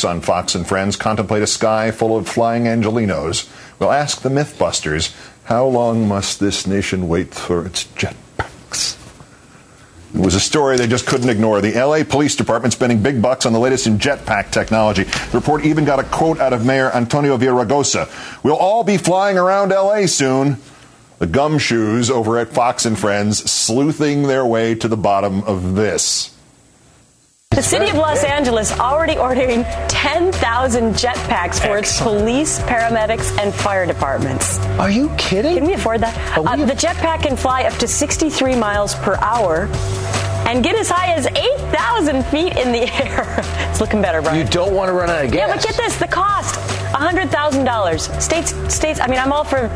folks on Fox and Friends contemplate a sky full of flying Angelinos. We'll ask the Mythbusters, how long must this nation wait for its jetpacks? It was a story they just couldn't ignore. The L.A. Police Department spending big bucks on the latest in jetpack technology. The report even got a quote out of Mayor Antonio Villaraigosa. We'll all be flying around L.A. soon. The gumshoes over at Fox and Friends sleuthing their way to the bottom of this. The city of Los Angeles already ordering 10,000 jetpacks for its police, paramedics, and fire departments. Are you kidding? Can we afford that? The jetpack can fly up to 63 miles per hour and get as high as 8,000 feet in the air. It's looking better, Brian. You don't want to run out of gas. Yeah, but get this, the cost, $100,000. States, I mean, I'm all for,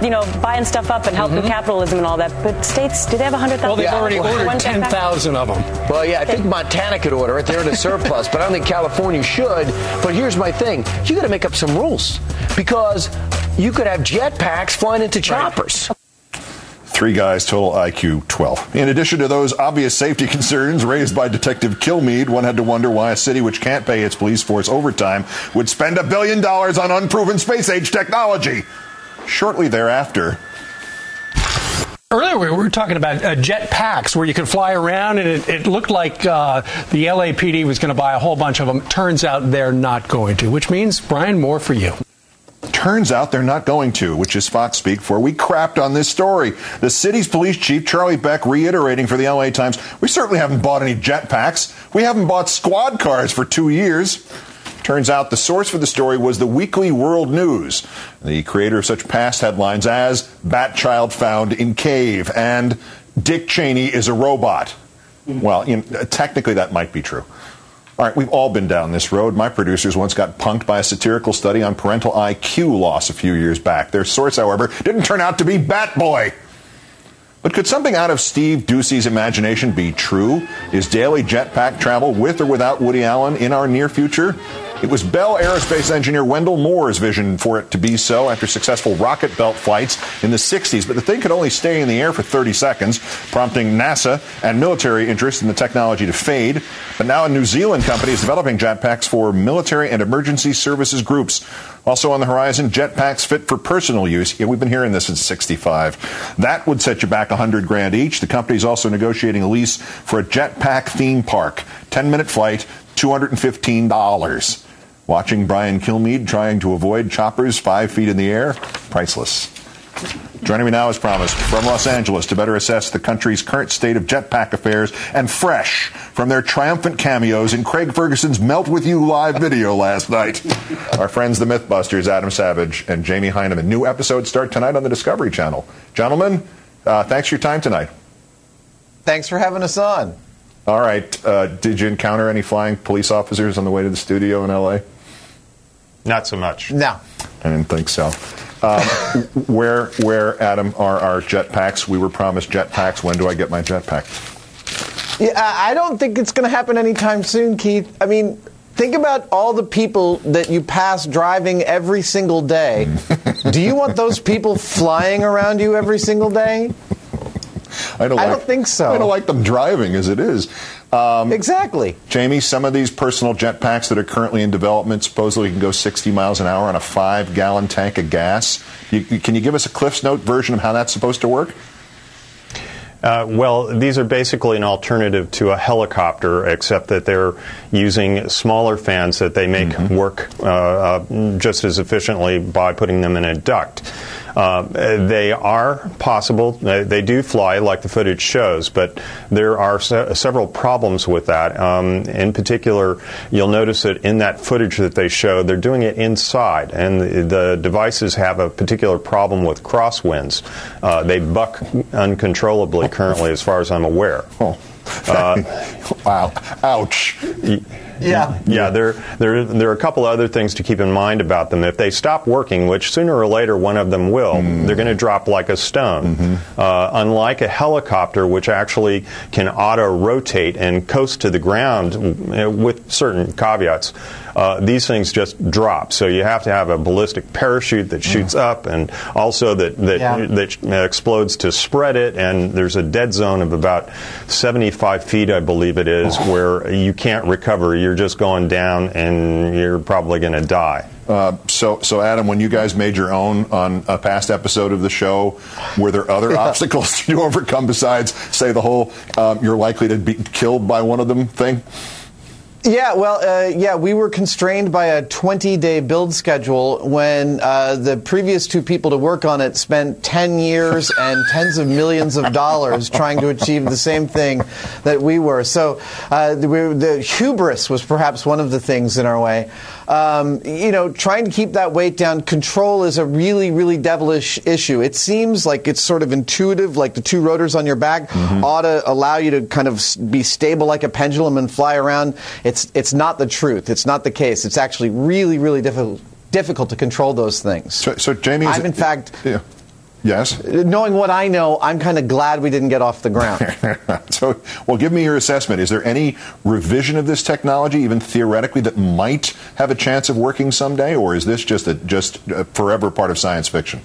buying stuff up and helping capitalism and all that, but states, do they have $100,000? Well, they've already ordered 10,000 of them. Well, yeah, I think Montana could order it. They're in a surplus, but I don't think California should. But here's my thing. You got to make up some rules because you could have jetpacks flying into choppers. Right. 3 guys, total IQ 12. In addition to those obvious safety concerns raised by Detective Kilmeade, one had to wonder why a city which can't pay its police force overtime would spend $1 billion on unproven space-age technology. Shortly thereafter... Earlier, we were talking about jet packs where you could fly around, and it looked like the LAPD was going to buy a whole bunch of them. Turns out they're not going to, which means, Brian, more for you. Turns out they're not going to, which is Fox speak for we crapped on this story. The city's police chief, Charlie Beck, reiterating for the LA Times, we certainly haven't bought any jetpacks. We haven't bought squad cars for 2 years. Turns out the source for the story was the Weekly World News, the creator of such past headlines as Bat Child Found in Cave and Dick Cheney is a robot. Well, technically that might be true. All right, we've all been down this road. My producers once got punked by a satirical study on parental IQ loss a few years back. Their source, however, didn't turn out to be Bat Boy. But could something out of Steve Doocy's imagination be true? Is daily jetpack travel with or without Woody Allen in our near future? It was Bell Aerospace engineer Wendell Moore's vision for it to be so after successful rocket belt flights in the 60s. But the thing could only stay in the air for 30 seconds, prompting NASA and military interest in the technology to fade. But now a New Zealand company is developing jetpacks for military and emergency services groups. Also on the horizon, jetpacks fit for personal use. Yeah, we've been hearing this since '65. That would set you back $100,000 each. The company's also negotiating a lease for a jetpack theme park. 10-minute flight, $215. Watching Brian Kilmeade trying to avoid choppers 5 feet in the air, priceless. Joining me now, as promised, from Los Angeles to better assess the country's current state of jetpack affairs and fresh from their triumphant cameos in Craig Ferguson's Melt With You live video last night. Our friends, the Mythbusters, Adam Savage and Jamie Heineman. New episodes start tonight on the Discovery Channel. Gentlemen, thanks for your time tonight. Thanks for having us on. All right. Did you encounter any flying police officers on the way to the studio in L.A.? Not so much. No. I didn't think so. Where, Adam, are our jetpacks? We were promised jetpacks. When do I get my jetpack? Yeah, I don't think it's going to happen anytime soon, Keith. I mean, think about all the people that you pass driving every single day. Do you want those people flying around you every single day? I don't think so. I don't like them driving as it is. Exactly. Jamie, some of these personal jetpacks that are currently in development supposedly can go 60 miles an hour on a 5-gallon tank of gas. Can you give us a Cliff's Note version of how that's supposed to work? Well, these are basically an alternative to a helicopter, except that they're using smaller fans that they make work just as efficiently by putting them in a duct. They are possible. They do fly, like the footage shows, but there are several problems with that. In particular, you'll notice that in that footage that they show, they're doing it inside, and the devices have a particular problem with crosswinds. They buck uncontrollably currently, as far as I'm aware. Oh. Wow. Ouch. Yeah. Yeah, there are a couple other things to keep in mind about them. If they stop working, which sooner or later one of them will, they're going to drop like a stone. Unlike a helicopter, which actually can auto-rotate and coast to the ground with certain caveats, these things just drop. So you have to have a ballistic parachute that shoots up and also that explodes to spread it. And there's a dead zone of about 75 feet, I believe it is, where you can't recover you're just going down and you're probably going to die. So Adam, when you guys made your own on a past episode of the show, were there other obstacles to overcome besides, say, the whole you're likely to be killed by one of them thing? Yeah, well, we were constrained by a 20-day build schedule when the previous two people to work on it spent 10 years and tens of millions of dollars trying to achieve the same thing that we were. So the hubris was perhaps one of the things in our way. Trying to keep that weight down. Control is a really, really devilish issue. It seems like it's sort of intuitive, like the two rotors on your back ought to allow you to kind of be stable like a pendulum and fly around. It's not the truth. It's not the case. It's actually really, really difficult to control those things. So Jamie, I'm in fact... Yeah. Yes? Knowing what I know, I'm kind of glad we didn't get off the ground. Well, give me your assessment. Is there any revision of this technology, even theoretically, that might have a chance of working someday, or is this just a forever part of science fiction?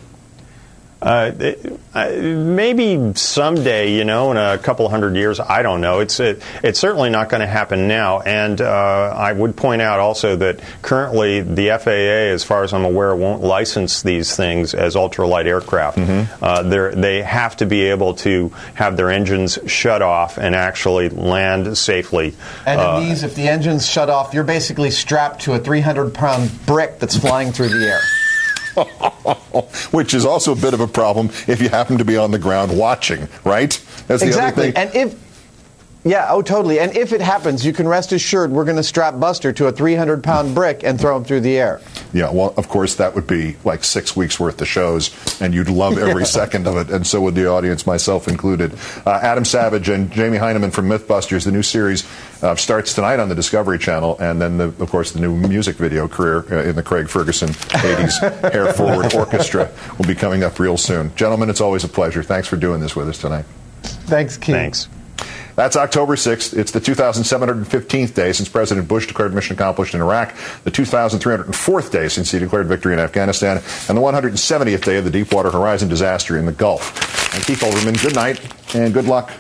Maybe someday, in a couple hundred years, I don't know. It's certainly not going to happen now. And I would point out also that currently the FAA, as far as I'm aware, won't license these things as ultralight aircraft. They have to be able to have their engines shut off and actually land safely. And it means if the engine's shut off, you're basically strapped to a 300-pound brick that's flying through the air. Which is also a bit of a problem if you happen to be on the ground watching, right? That's the other thing. And totally. And if it happens, you can rest assured we're going to strap Buster to a 300-pound brick and throw him through the air. Yeah, well, of course, that would be like 6 weeks worth of shows, and you'd love every second of it, and so would the audience, myself included. Adam Savage and Jamie Heineman from Mythbusters, the new series starts tonight on the Discovery Channel, and then, of course, the new music video career in the Craig Ferguson 80s Hair Forward Orchestra will be coming up real soon. Gentlemen, it's always a pleasure. Thanks for doing this with us tonight. Thanks, Keith. Thanks. That's October 6th. It's the 2,715th day since President Bush declared mission accomplished in Iraq, the 2,304th day since he declared victory in Afghanistan, and the 170th day of the Deepwater Horizon disaster in the Gulf. I'm Keith Olbermann. Good night and good luck.